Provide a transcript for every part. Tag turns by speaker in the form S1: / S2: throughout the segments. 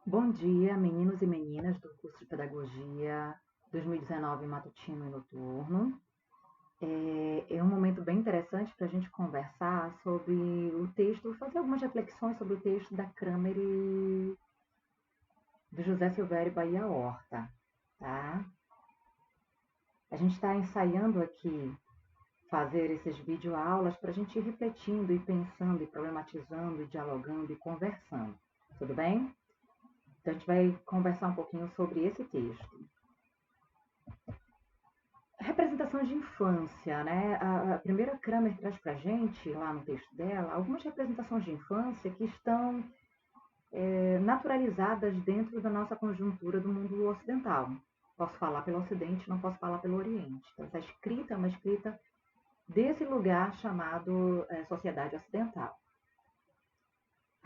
S1: Bom dia, meninos e meninas do curso de Pedagogia 2019 matutino e noturno. É um momento bem interessante para a gente conversar sobre o texto, fazer algumas reflexões sobre o texto da Kramer e do José Silvério Bahia Horta, tá? A gente está ensaiando aqui fazer esses videoaulas para a gente ir refletindo e pensando e problematizando e dialogando e conversando, tudo bem? Então a gente vai conversar um pouquinho sobre esse texto. Representação de infância, né? A primeira Kramer traz para a gente, lá no texto dela, algumas representações de infância que estão naturalizadas dentro da nossa conjuntura do mundo ocidental. Posso falar pelo Ocidente, não posso falar pelo Oriente. Então, essa escrita é uma escrita desse lugar chamado sociedade ocidental.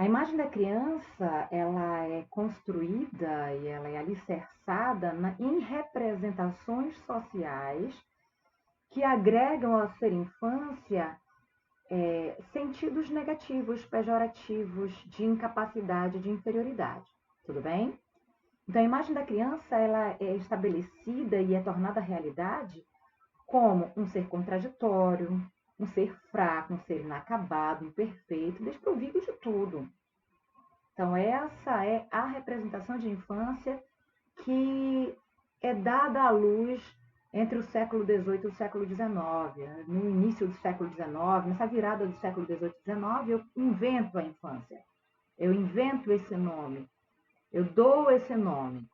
S1: A imagem da criança, ela é construída e ela é alicerçada em representações sociais que agregam ao ser infância sentidos negativos, pejorativos, de incapacidade, de inferioridade. Tudo bem? Então, a imagem da criança ela é estabelecida e é tornada realidade como um ser contraditório, um ser fraco, um ser inacabado, imperfeito, desprovido de tudo. Então, essa é a representação de infância que é dada à luz entre o século XVIII e o século XIX. No início do século XIX, nessa virada do século XVIII e XIX, eu invento a infância. Eu invento esse nome. Eu dou esse nome.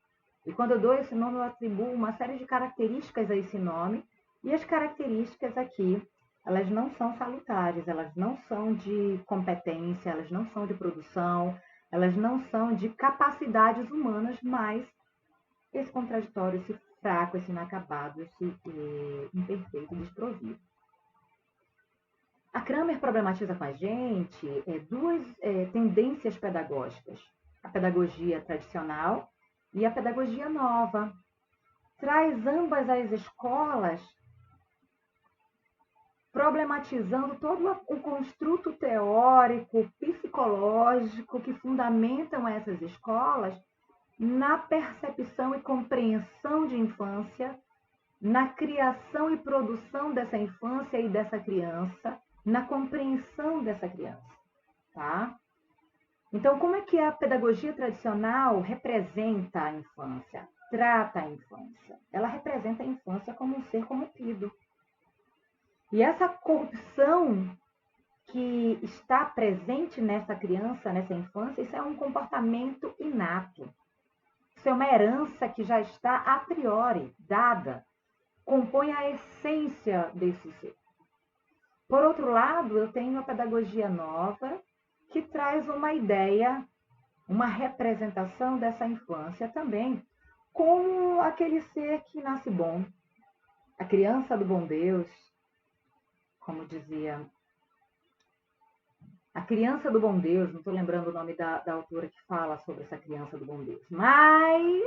S1: E quando eu dou esse nome, eu atribuo uma série de características a esse nome. E as características aqui, elas não são salutares, elas não são de competência, elas não são de produção, elas não são de capacidades humanas, mas esse contraditório, esse fraco, esse inacabado, esse imperfeito, desprovido. A Kramer problematiza com a gente duas tendências pedagógicas: a pedagogia tradicional e a pedagogia nova. Traz ambas as escolas problematizando todo o construto teórico, psicológico que fundamentam essas escolas na percepção e compreensão de infância, na criação e produção dessa infância e dessa criança, na compreensão dessa criança, tá? Então, como é que a pedagogia tradicional representa a infância? Trata a infância. Ela representa a infância como um ser corrompido. E essa corrupção que está presente nessa criança, nessa infância, isso é um comportamento inato. Isso é uma herança que já está a priori dada, compõe a essência desse ser. Por outro lado, eu tenho a pedagogia nova, que traz uma ideia, uma representação dessa infância também, como aquele ser que nasce bom, a criança do bom Deus, como dizia, a criança do bom Deus, não estou lembrando o nome da autora que fala sobre essa criança do bom Deus, mas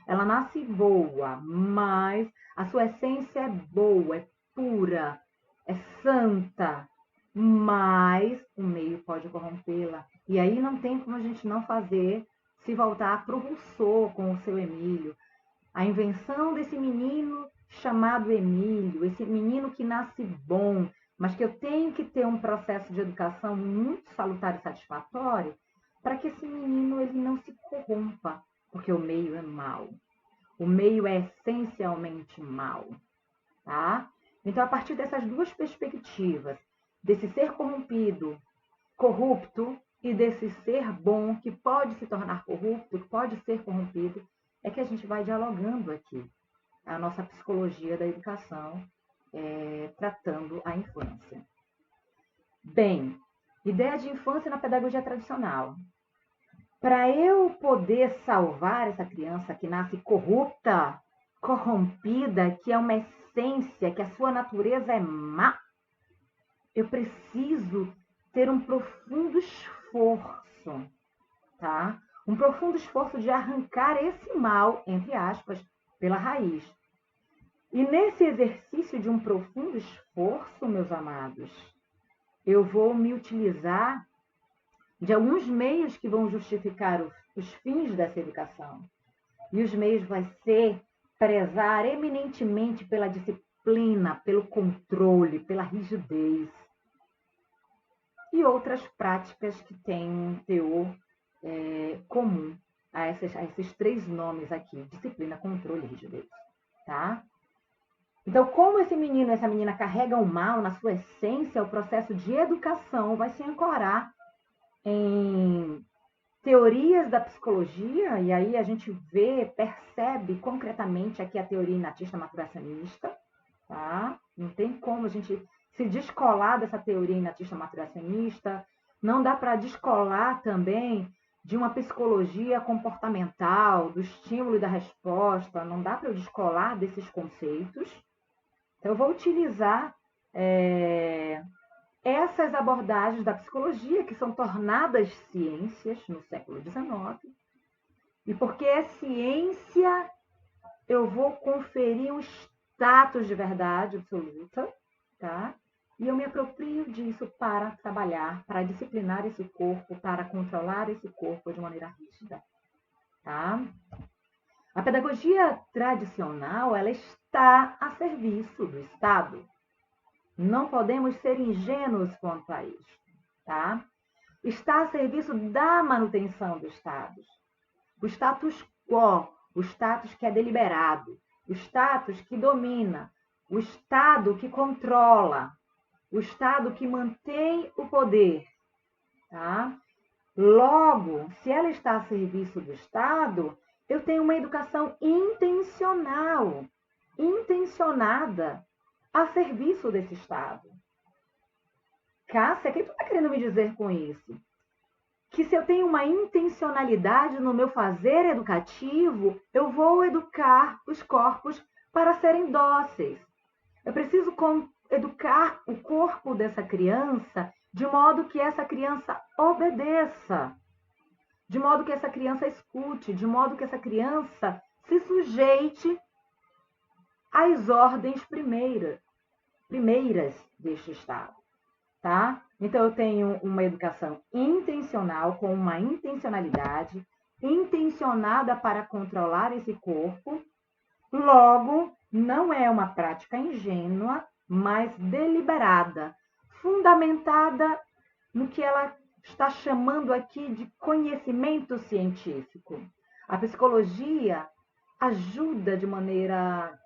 S1: ela nasce boa, mas a sua essência é boa, é pura, é santa, mas o meio pode corrompê-la. E aí não tem como a gente não fazer se voltar para o Rousseau com o seu Emílio. A invenção desse menino chamado Emílio, esse menino que nasce bom, mas que eu tenho que ter um processo de educação muito salutar e satisfatório para que esse menino ele não se corrompa, porque o meio é mau. O meio é essencialmente mau, tá? Então, a partir dessas duas perspectivas, desse ser corrompido, corrupto, e desse ser bom que pode se tornar corrupto, que pode ser corrompido, é que a gente vai dialogando aqui a nossa psicologia da educação, tratando a infância. Bem, ideia de infância na pedagogia tradicional. Para eu poder salvar essa criança que nasce corrupta, corrompida, que é uma essência, que a sua natureza é má, eu preciso ter um profundo esforço, tá? Um profundo esforço de arrancar esse mal, entre aspas, pela raiz. E nesse exercício de um profundo esforço, meus amados, eu vou me utilizar de alguns meios que vão justificar os fins dessa educação. E os meios vai ser prezar eminentemente pela disciplina, pelo controle, pela rigidez. E outras práticas que têm um teor comum a esses três nomes aqui: disciplina, controle e rigidez. Tá? Então, como esse menino, essa menina carregam o mal na sua essência, o processo de educação vai se ancorar em teorias da psicologia, e aí a gente percebe concretamente aqui a teoria inatista maturacionista, tá? Não tem como a gente se descolar dessa teoria inatista maturacionista, não dá para descolar também de uma psicologia comportamental, do estímulo e da resposta, não dá para eu descolar desses conceitos. Então, eu vou utilizar essas abordagens da psicologia, que são tornadas ciências no século XIX, e porque é ciência, eu vou conferir um status de verdade absoluta, tá? E eu me aproprio disso para trabalhar, para disciplinar esse corpo, para controlar esse corpo de maneira rígida, tá? A pedagogia tradicional, ela está a serviço do Estado. Não podemos ser ingênuos quanto a isso, tá? Está a serviço da manutenção do status. O status quo, o status que é deliberado, o status que domina, o Estado que controla, o Estado que mantém o poder, tá? Logo, se ela está a serviço do Estado, eu tenho uma educação intencional, intencionada, a serviço desse Estado. Cássia, o que tu está querendo me dizer com isso? Que se eu tenho uma intencionalidade no meu fazer educativo, eu vou educar os corpos para serem dóceis. Eu preciso educar o corpo dessa criança de modo que essa criança obedeça, de modo que essa criança escute, de modo que essa criança se sujeite às ordens primeiras deste Estado, tá? Então, eu tenho uma educação intencional, com uma intencionalidade, intencionada para controlar esse corpo. Logo, não é uma prática ingênua, mas deliberada, fundamentada no que ela está chamando aqui de conhecimento científico. A psicologia ajuda de maneira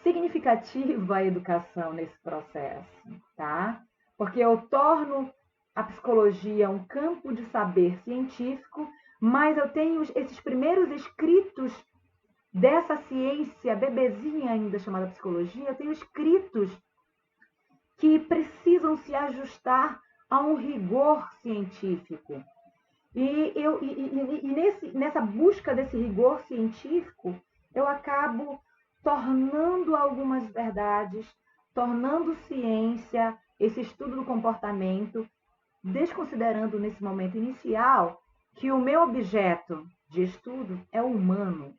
S1: significativa a educação nesse processo, tá? Porque eu torno a psicologia um campo de saber científico, mas eu tenho esses primeiros escritos dessa ciência bebezinha ainda chamada psicologia, eu tenho escritos que precisam se ajustar a um rigor científico. Nessa busca desse rigor científico, eu acabo tornando algumas verdades, tornando ciência esse estudo do comportamento, desconsiderando nesse momento inicial que o meu objeto de estudo é o humano,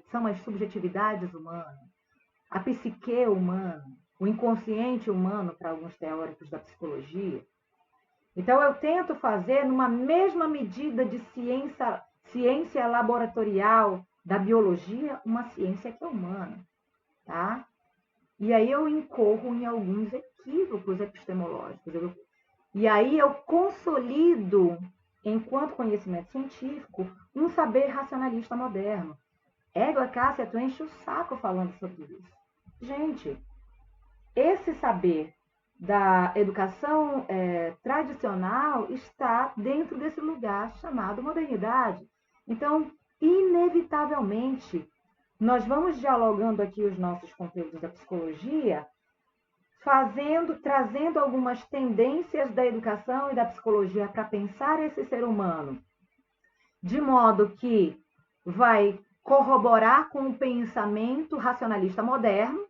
S1: são as subjetividades humanas, a psique humana, o inconsciente humano para alguns teóricos da psicologia. Então, eu tento fazer, numa mesma medida de ciência laboratorial da biologia, uma ciência que é humana, tá? E aí eu incorro em alguns equívocos epistemológicos. E aí eu consolido, enquanto conhecimento científico, um saber racionalista moderno. Égua, Cássia, tu enche o saco falando sobre isso. Gente, esse saber da educação tradicional está dentro desse lugar chamado modernidade. Então, inevitavelmente, nós vamos dialogando aqui os nossos conteúdos da psicologia, trazendo algumas tendências da educação e da psicologia para pensar esse ser humano, de modo que vai corroborar com o pensamento racionalista moderno.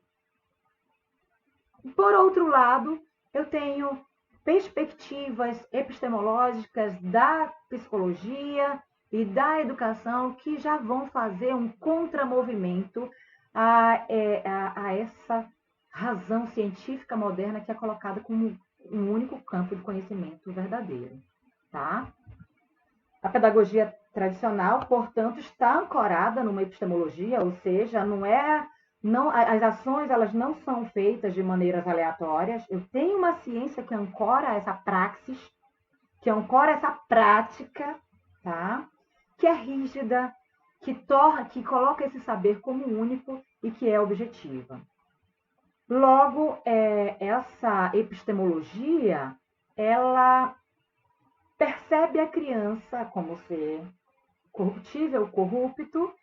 S1: Por outro lado, eu tenho perspectivas epistemológicas da psicologia e da educação que já vão fazer um contramovimento a essa razão científica moderna que é colocada como um único campo de conhecimento verdadeiro. tá? A pedagogia tradicional, portanto, está ancorada numa epistemologia, ou seja, as ações elas não são feitas de maneiras aleatórias. Eu tenho uma ciência que ancora essa praxis, que ancora essa prática, tá? Que é rígida, que coloca esse saber como único e que é objetiva. Logo, essa epistemologia, ela percebe a criança como ser corruptível, corrupto.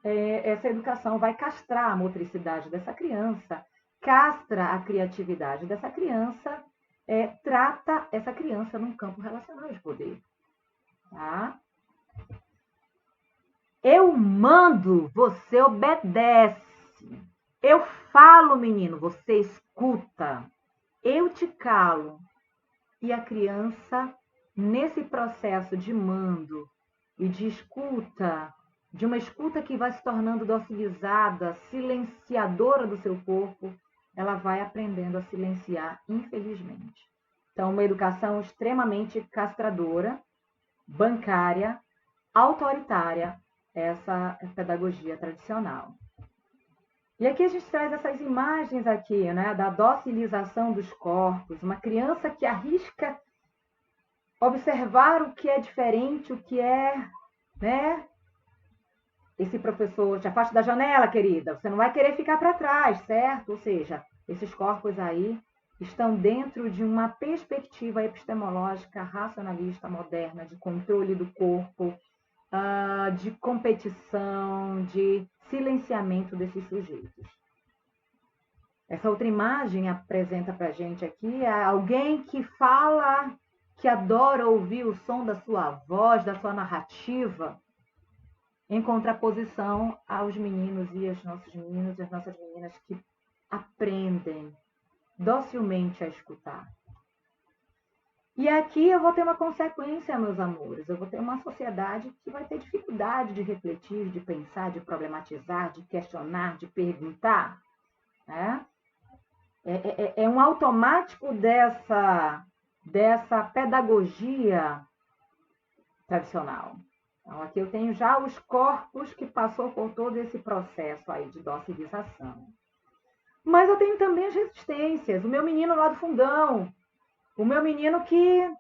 S1: Essa educação vai castrar a motricidade dessa criança, castra a criatividade dessa criança, trata essa criança num campo relacional de poder. Tá? Eu mando, você obedece. Eu falo, menino, você escuta. Eu te calo. E a criança, nesse processo de mando e de escuta, de uma escuta que vai se tornando docilizada, silenciadora do seu corpo, ela vai aprendendo a silenciar, infelizmente. Então, uma educação extremamente castradora, bancária, autoritária, essa é a pedagogia tradicional. E aqui a gente traz essas imagens aqui, né, da docilização dos corpos, uma criança que arrisca observar o que é diferente, o que é, né? Esse professor, te afaste da janela, querida, você não vai querer ficar para trás, certo? Ou seja, esses corpos aí estão dentro de uma perspectiva epistemológica racionalista moderna, de controle do corpo, de competição, de silenciamento desses sujeitos. Essa outra imagem apresenta para a gente aqui alguém que fala, que adora ouvir o som da sua voz, da sua narrativa, em contraposição aos meninos e aos nossos meninos e as nossas meninas que aprendem docilmente a escutar. E aqui eu vou ter uma consequência, meus amores. Eu vou ter uma sociedade que vai ter dificuldade de refletir, de pensar, de problematizar, de questionar, de perguntar. Né? É um automático dessa pedagogia tradicional. Então, aqui eu tenho já os corpos que passou por todo esse processo aí de docilização. Mas eu tenho também as resistências. O meu menino lá do fundão, o meu menino que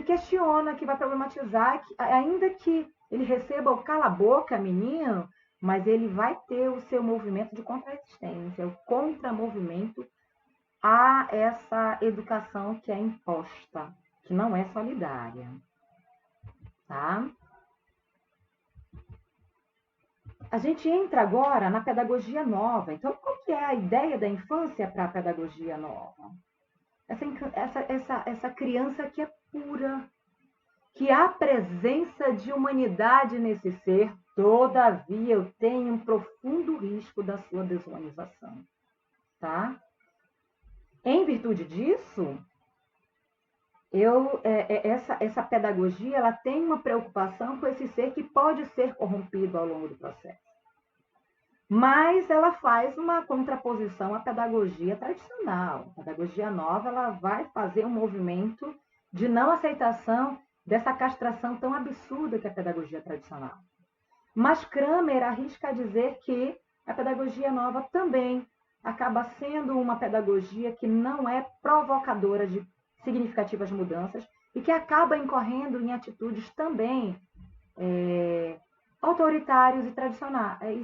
S1: questiona, que vai problematizar, ainda que ele receba o cala a boca, menino, mas ele vai ter o seu movimento de contra-resistência, o contra-movimento a essa educação que é imposta, que não é solidária. Tá? A gente entra agora na pedagogia nova. Então, qual que é a ideia da infância para a pedagogia nova? Essa criança que é pura, que há presença de humanidade nesse ser, todavia eu tenho um profundo risco da sua desumanização. Tá? Em virtude disso, essa pedagogia ela tem uma preocupação com esse ser que pode ser corrompido ao longo do processo. Mas ela faz uma contraposição à pedagogia tradicional. A pedagogia nova ela vai fazer um movimento de não aceitação dessa castração tão absurda que é a pedagogia tradicional. Mas Kramer arrisca dizer que a pedagogia nova também acaba sendo uma pedagogia que não é provocadora de significativas mudanças e que acaba incorrendo em atitudes também autoritários e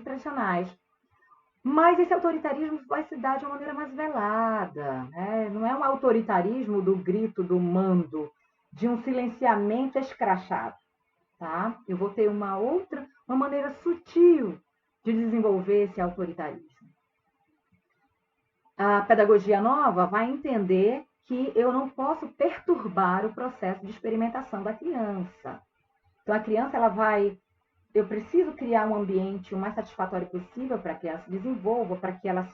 S1: tradicionais. Mas esse autoritarismo vai se dar de uma maneira mais velada. Né? Não é um autoritarismo do grito, do mando, de um silenciamento escrachado. Tá? Eu vou ter uma maneira sutil de desenvolver esse autoritarismo. A pedagogia nova vai entender que eu não posso perturbar o processo de experimentação da criança. Então, a criança eu preciso criar um ambiente o mais satisfatório possível para que ela se desenvolva, para que ela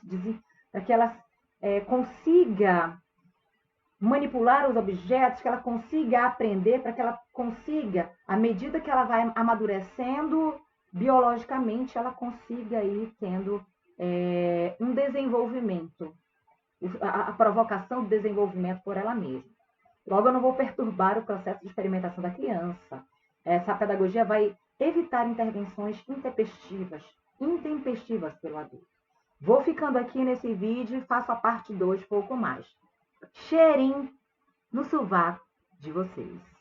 S1: consiga manipular os objetos, que ela consiga aprender, para que ela consiga, à medida que ela vai amadurecendo biologicamente, ela consiga ir tendo um desenvolvimento, a provocação do desenvolvimento por ela mesma. Logo, eu não vou perturbar o processo de experimentação da criança. Essa pedagogia vai evitar intervenções intempestivas pelo adulto. Vou ficando aqui nesse vídeo e faço a parte 2 pouco mais. Cheirinho no sovaco de vocês.